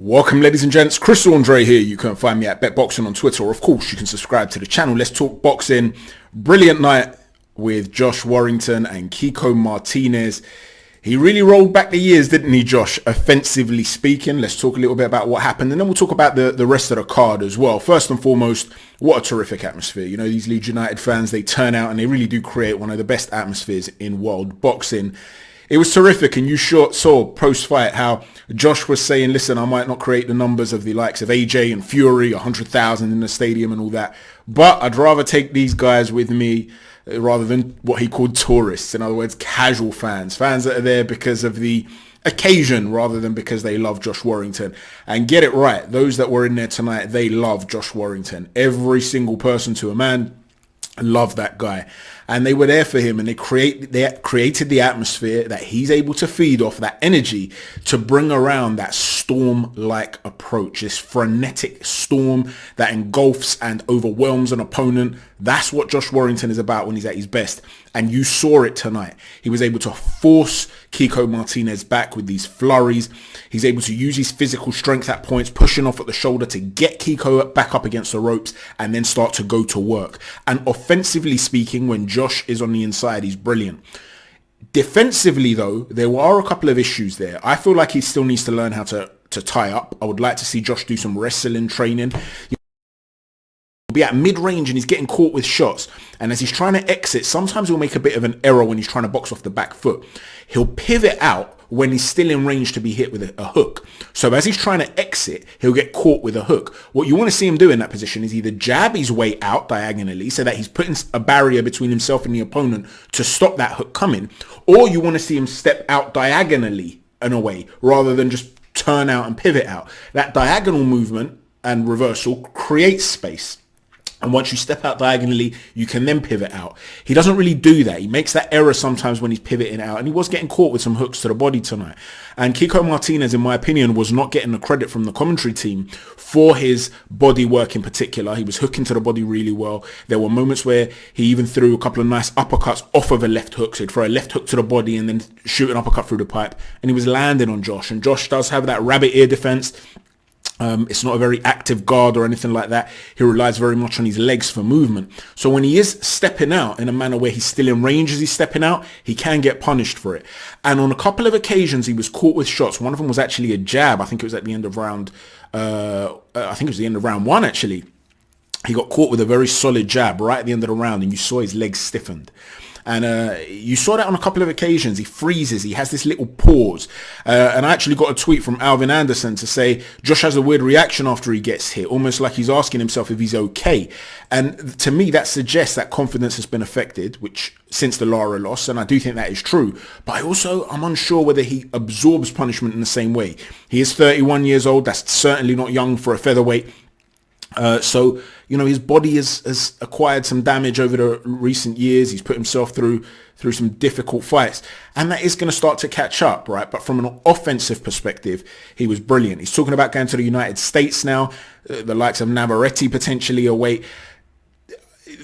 Welcome, ladies and gents. Chris Andre here. You can find me at BetBoxing on Twitter, or of course you can subscribe to the channel. Let's talk boxing. Brilliant night with Josh Warrington and Kiko Martinez. He really rolled back the years, didn't he, Josh? Offensively speaking. Let's talk a little bit about what happened, and then we'll talk about the rest of the card as well. First and foremost, what a terrific atmosphere. You know, these Leeds United fans, they turn out and they really do create one of the best atmospheres in world boxing. It was terrific, and you saw post-fight how Josh was saying, listen, I might not create the numbers of the likes of AJ and Fury, 100,000 in the stadium and all that, but I'd rather take these guys with me rather than what he called tourists. In other words, casual fans that are there because of the occasion rather than because they love Josh Warrington. And get it right, those that were in there tonight, they love Josh Warrington. Every single person to a man loved that guy. And they were there for him, and they created the atmosphere that he's able to feed off, that energy to bring around that storm-like approach, this frenetic storm that engulfs and overwhelms an opponent. That's what Josh Warrington is about when he's at his best. And you saw it tonight. He was able to force Kiko Martinez back with these flurries. He's able to use his physical strength at points, pushing off at the shoulder to get Kiko back up against the ropes and then start to go to work. And offensively speaking, when Josh is on the inside, he's brilliant. Defensively, though, there are a couple of issues there. I feel like he still needs to learn how to tie up. I would like to see Josh do some wrestling training. Be at mid-range and he's getting caught with shots, and as he's trying to exit, sometimes he'll make a bit of an error when he's trying to box off the back foot. He'll pivot out when he's still in range to be hit with a hook. So as he's trying to exit, he'll get caught with a hook. What you want to see him do in that position is either jab his way out diagonally so that he's putting a barrier between himself and the opponent to stop that hook coming, or you want to see him step out diagonally in a way rather than just turn out and pivot out. That diagonal movement and reversal creates space. And once you step out diagonally, you can then pivot out. He doesn't really do that. He makes that error sometimes when he's pivoting out. And he was getting caught with some hooks to the body tonight. And Kiko Martinez, in my opinion, was not getting the credit from the commentary team for his body work in particular. He was hooking to the body really well. There were moments where he even threw a couple of nice uppercuts off of a left hook. So he'd throw a left hook to the body and then shoot an uppercut through the pipe. And he was landing on Josh. And Josh does have that rabbit ear defense. It's not a very active guard or anything like that. He relies very much on his legs for movement. So when he is stepping out in a manner where he's still in range as he's stepping out, he can get punished for it. And on a couple of occasions, he was caught with shots. One of them was actually a jab. I think it was at the end of round, round one, actually. He got caught with a very solid jab right at the end of the round, and you saw his legs stiffened. And you saw that on a couple of occasions. He freezes. He has this little pause. And I actually got a tweet from Alvin Anderson to say Josh has a weird reaction after he gets hit, almost like he's asking himself if he's okay. And to me, that suggests that confidence has been affected, which since the Lara loss, and I do think that is true. But I'm unsure whether he absorbs punishment in the same way. He is 31 years old. That's certainly not young for a featherweight. So, you know, his body has acquired some damage over the recent years. He's put himself through some difficult fights, and that is going to start to catch up, right? But from an offensive perspective, he was brilliant. He's talking about going to the United States now, the likes of Navarrete potentially away.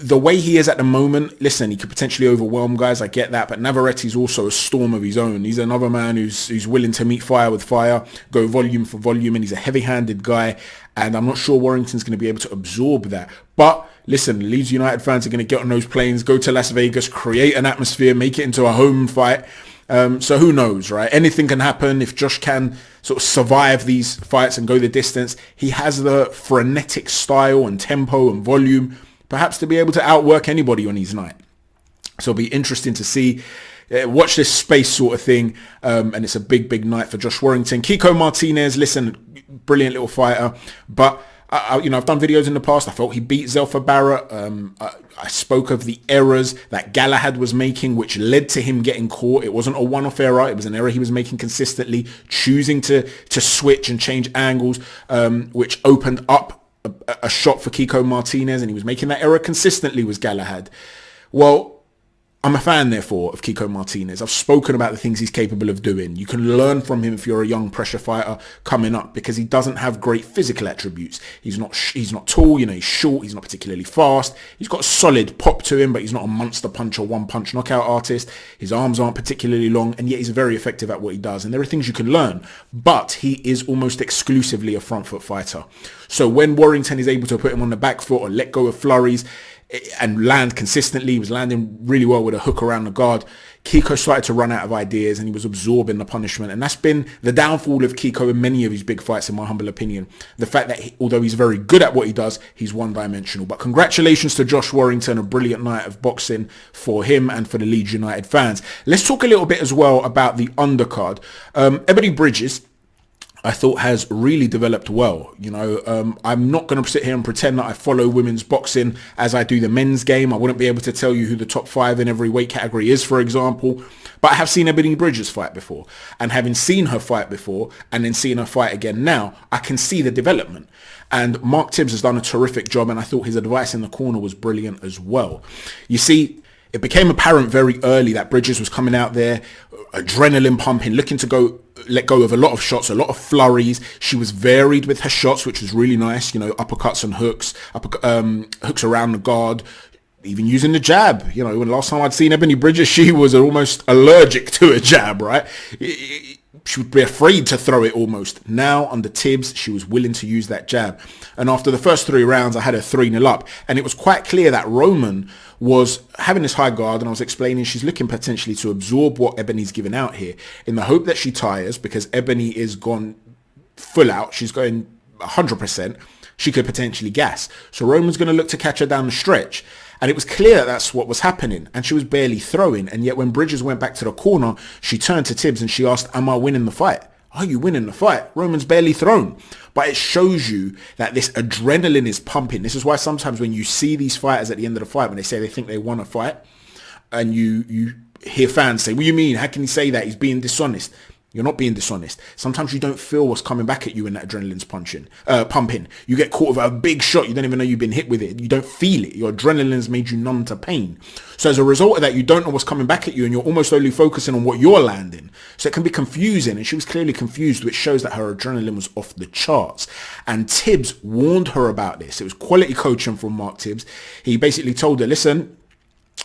The way he is at the moment, listen, he could potentially overwhelm guys. I get that, but Navarrete's also a storm of his own. He's another man who's willing to meet fire with fire, go volume for volume, and he's a heavy-handed guy. And I'm not sure Warrington's going to be able to absorb that. But listen, Leeds United fans are going to get on those planes, go to Las Vegas, create an atmosphere, make it into a home fight. So who knows, right? Anything can happen. If Josh can sort of survive these fights and go the distance, he has the frenetic style and tempo and volume, perhaps to be able to outwork anybody on his night. So it'll be interesting to see. Watch this space sort of thing. And it's a big night for Josh Warrington. Kiko Martinez, listen, brilliant little fighter. But, I've done videos in the past. I felt he beat Zelfa Barrett. I spoke of the errors that Galahad was making, which led to him getting caught. It wasn't a one-off error. It was an error he was making consistently, choosing to switch and change angles, which opened up a shot for Kiko Martinez, and he was making that error consistently with Galahad. Well, I'm a fan, therefore, of Kiko Martinez. I've spoken about the things he's capable of doing. You can learn from him if you're a young pressure fighter coming up, because he doesn't have great physical attributes. He's not tall, he's short, he's not particularly fast. He's got a solid pop to him, but he's not a monster puncher, one-punch knockout artist. His arms aren't particularly long, and yet he's very effective at what he does. And there are things you can learn, but he is almost exclusively a front foot fighter. So when Warrington is able to put him on the back foot or let go of flurries and land consistently, he was landing really well with a hook around the guard, Kiko started to run out of ideas and he was absorbing the punishment. And that's been the downfall of Kiko in many of his big fights, in my humble opinion. The fact that although he's very good at what he does, he's one-dimensional. But congratulations to Josh Warrington, a brilliant night of boxing for him and for the Leeds United fans. Let's talk a little bit as well about the undercard. Ebanie Bridges, I thought, has really developed well. I'm not going to sit here and pretend that I follow women's boxing as I do the men's game. I wouldn't be able to tell you who the top 5 in every weight category is, for example. But I have seen Ebanie Bridges fight before. And having seen her fight before and then seeing her fight again now, I can see the development. And Mark Tibbs has done a terrific job, and I thought his advice in the corner was brilliant as well. You see, it became apparent very early that Bridges was coming out there, adrenaline pumping, looking to let go of a lot of shots, a lot of flurries. She was varied with her shots, which was really nice. Uppercuts and hooks, hooks around the guard, even using the jab. When last time I'd seen Ebanie Bridges, she was almost allergic to a jab, right? She would be afraid to throw it almost. Now, under Tibbs, she was willing to use that jab. And after the first 3 rounds, I had her 3-0 up. And it was quite clear that Roman was having this high guard, and I was explaining she's looking potentially to absorb what Ebanie's giving out here in the hope that she tires, because Ebanie is gone full out. She's going 100%. She could potentially gas. So Roman's going to look to catch her down the stretch. And it was clear that that's what was happening, and she was barely throwing. And yet when Bridges went back to the corner, she turned to Tibbs and she asked, am I winning the fight? Are you winning the fight? Roman's barely thrown. But it shows you that this adrenaline is pumping. This is why sometimes when you see these fighters at the end of the fight, when they say they think they won a fight, and you hear fans say, what do you mean? How can he say that? He's being dishonest. You're not being dishonest. Sometimes you don't feel what's coming back at you when that adrenaline's pumping. You get caught with a big shot. You don't even know you've been hit with it. You don't feel it. Your adrenaline's made you numb to pain. So as a result of that, you don't know what's coming back at you, and you're almost only focusing on what you're landing. So it can be confusing, and she was clearly confused, which shows that her adrenaline was off the charts. And Tibbs warned her about this. It was quality coaching from Mark Tibbs. He basically told her, listen,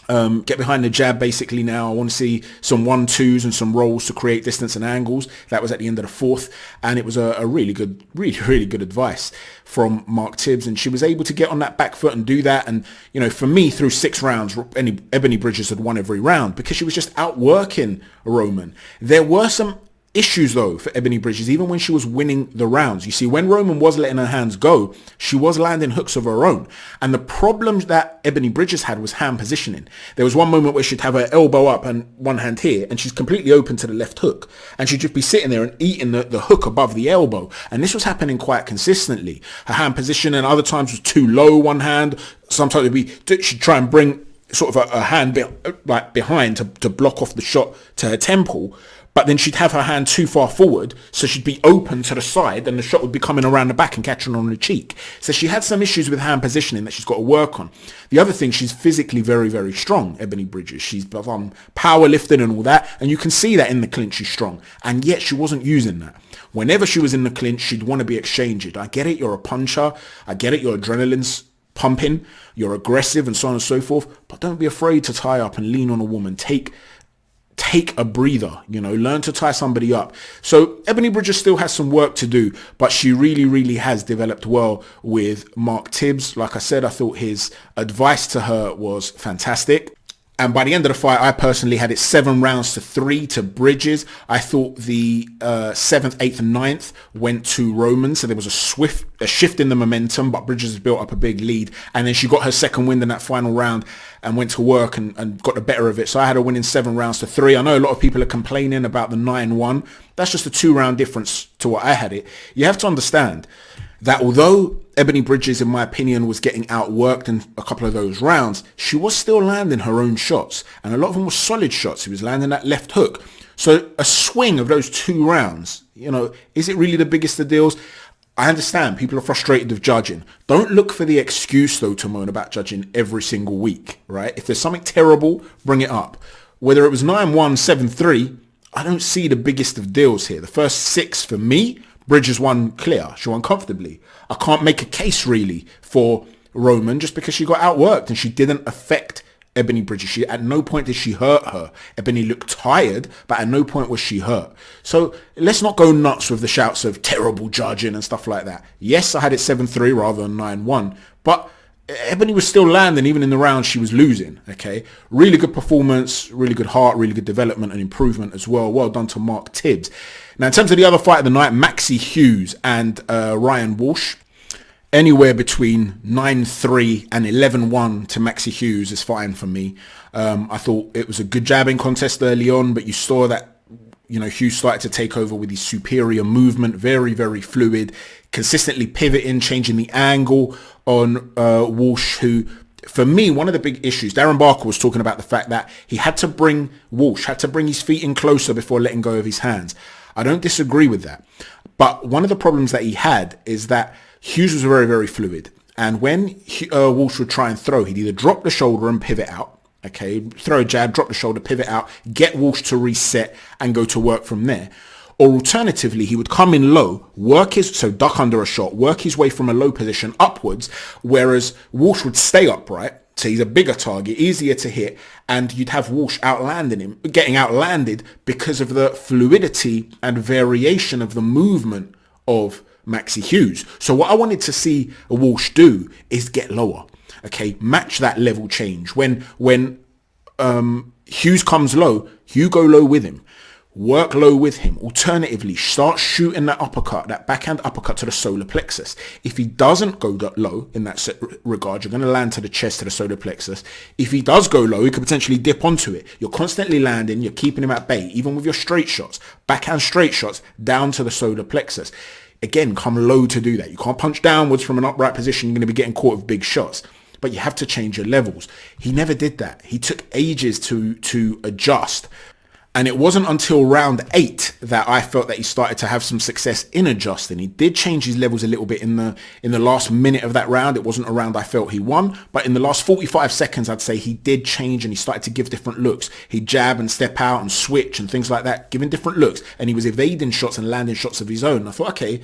get behind the jab basically now. I want to see some 1-2s and some rolls to create distance and angles. That was at the end of the 4th, and it was a really good advice from Mark Tibbs, and she was able to get on that back foot and do that. And for me, through 6 rounds, Ebanie Bridges had won every round because she was just outworking Roman. There were some issues though for Ebanie Bridges, even when she was winning the rounds. You see, when Roman was letting her hands go, she was landing hooks of her own. And the problem that Ebanie Bridges had was hand positioning. There was one moment where she'd have her elbow up and one hand here, and she's completely open to the left hook. And she'd just be sitting there and eating the hook above the elbow. And this was happening quite consistently. Her hand position and other times was too low, one hand. Sometimes she'd try and bring sort of a hand behind to block off the shot to her temple. But then she'd have her hand too far forward, so she'd be open to the side, and the shot would be coming around the back and catching on the cheek. So she had some issues with hand positioning that she's got to work on. The other thing, she's physically very, very strong, Ebanie Bridges. She's powerlifting and all that, and you can see that in the clinch she's strong. And yet she wasn't using that. Whenever she was in the clinch, she'd want to be exchanged. I get it, you're a puncher. I get it, your adrenaline's pumping. You're aggressive and so on and so forth. But don't be afraid to tie up and lean on a woman. Take a breather, learn to tie somebody up. So Ebanie Bridges still has some work to do, but she really, really has developed well with Mark Tibbs. Like I said, I thought his advice to her was fantastic. And by the end of the fight, I personally had it 7-3 to Bridges. I thought the 7th, 8th, and 9th went to Roman. So there was a shift in the momentum, but Bridges has built up a big lead. And then she got her second win in that final round and went to work and got the better of it. So I had her winning 7-3. I know a lot of people are complaining about the 9-1. That's just a 2-round difference to what I had it. You have to understand that although Ebanie Bridges, in my opinion, was getting outworked in a couple of those rounds, she was still landing her own shots. And a lot of them were solid shots. She was landing that left hook. So a swing of those 2 rounds, is it really the biggest of deals? I understand people are frustrated with judging. Don't look for the excuse though to moan about judging every single week, right? If there's something terrible, bring it up. Whether it was 9-1, 7-3, I don't see the biggest of deals here. The first 6 for me, Bridges won clear. She won comfortably. I can't make a case really for Roman just because she got outworked and she didn't affect Ebanie Bridges. At no point did she hurt her. Ebanie looked tired, but at no point was she hurt. So let's not go nuts with the shouts of terrible judging and stuff like that. Yes, I had it 7-3 rather than 9-1, but Ebanie was still landing even in the round she was losing. Okay, really good performance, really good heart, really good development and improvement as well. Well done to Mark Tibbs. Now, in terms of the other fight of the night, Maxi Hughes and Ryan Walsh. Anywhere between 9-3 and 11-1 to Maxi Hughes is fine for me. I thought it was a good jabbing contest early on, but you saw that, you know, Hughes started to take over with his superior movement, very, very fluid, consistently pivoting, changing the angle on Walsh, who, for me, one of the big issues, Darren Barker was talking about the fact that he had to bring his feet in closer before letting go of his hands. I don't disagree with that. But one of the problems that he had is that Hughes was very, very fluid. And when Walsh would try and throw, he'd either drop the shoulder and pivot out. Okay, throw a jab, drop the shoulder, pivot out, get Walsh to reset and go to work from there. Or alternatively, he would come in low, duck under a shot, work his way from a low position upwards, whereas Walsh would stay upright. So he's a bigger target, easier to hit, and you'd have Walsh getting outlanded because of the fluidity and variation of the movement of Maxi Hughes. So what I wanted to see Walsh do is get lower. Okay, match that level change. When Hughes comes low, you go low with him. Work low with him. Alternatively, start shooting that uppercut, that backhand uppercut to the solar plexus. If he doesn't go that low in that regard, you're going to land to the chest, to the solar plexus. If he does go low, he could potentially dip onto it. You're constantly landing. You're keeping him at bay, even with your straight shots, backhand straight shots down to the solar plexus. Again, come low to do that. You can't punch downwards from an upright position. You're going to be getting caught with big shots. But you have to change your levels. He never did that. He took ages to adjust. And it wasn't until round 8 that I felt that he started to have some success in adjusting. He did change his levels a little bit in the last minute of that round. It wasn't a round I felt he won, but in the last 45 seconds, I'd say he did change and he started to give different looks. He'd jab and step out and switch and things like that, giving different looks. And he was evading shots and landing shots of his own. And I thought, okay,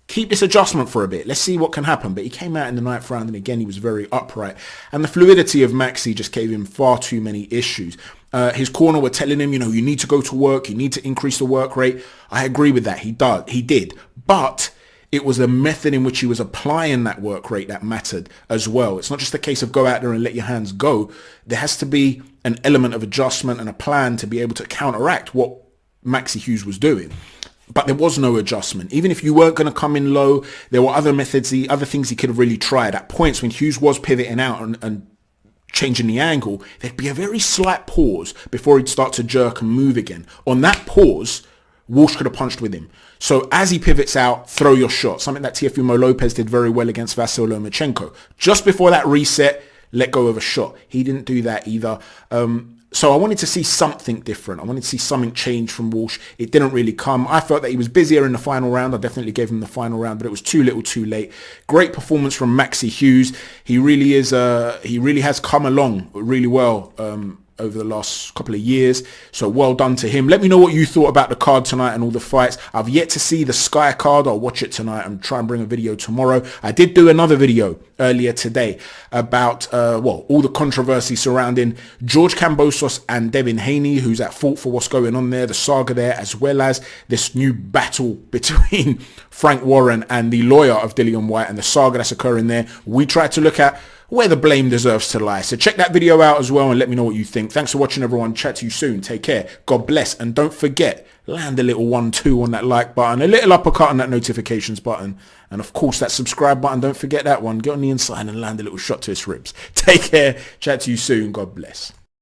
keep this adjustment for a bit. Let's see what can happen. But he came out in the 9th round and again, he was very upright. And the fluidity of Maxi just gave him far too many issues. His corner were telling him, you know, you need to go to work. You need to increase the work rate. I agree with that. He did. But it was the method in which he was applying that work rate that mattered as well. It's not just a case of go out there and let your hands go. There has to be an element of adjustment and a plan to be able to counteract what Maxi Hughes was doing. But there was no adjustment. Even if you weren't going to come in low, there were other methods, other things he could have really tried. At points when Hughes was pivoting out and changing the angle, there'd be a very slight pause before he'd start to jerk and move again. On that pause, Walsh could have punched with him. So as he pivots out, throw your shot. Something that Teofimo Lopez did very well against Vasyl Lomachenko. Just before that reset, let go of a shot. He didn't do that either. So I wanted to see something different. I wanted to see something change from Walsh. It didn't really come. I felt that he was busier in the final round. I definitely gave him the final round, but it was too little too late. Great performance from Maxi Hughes. He really is. He really has come along really well over the last couple of years. So well done to him. Let me know what you thought about the card tonight and all the fights. I've yet to see the Sky card. I'll watch it tonight and try and bring a video tomorrow. I did do another video earlier today about all the controversy surrounding George Kambosos and Devin Haney, who's at fault for what's going on there, the saga there, as well as this new battle between Frank Warren and the lawyer of Dillian Whyte and the saga that's occurring there. We tried to look at where the blame deserves to lie. So check that video out as well and let me know what you think. Thanks for watching, everyone. Chat to you soon. Take care. God bless. And don't forget, land a little 1-2 on that like button, a little uppercut on that notifications button, and of course that subscribe button. Don't forget that one. Get on the inside and land a little shot to his ribs. Take care. Chat to you soon. God bless.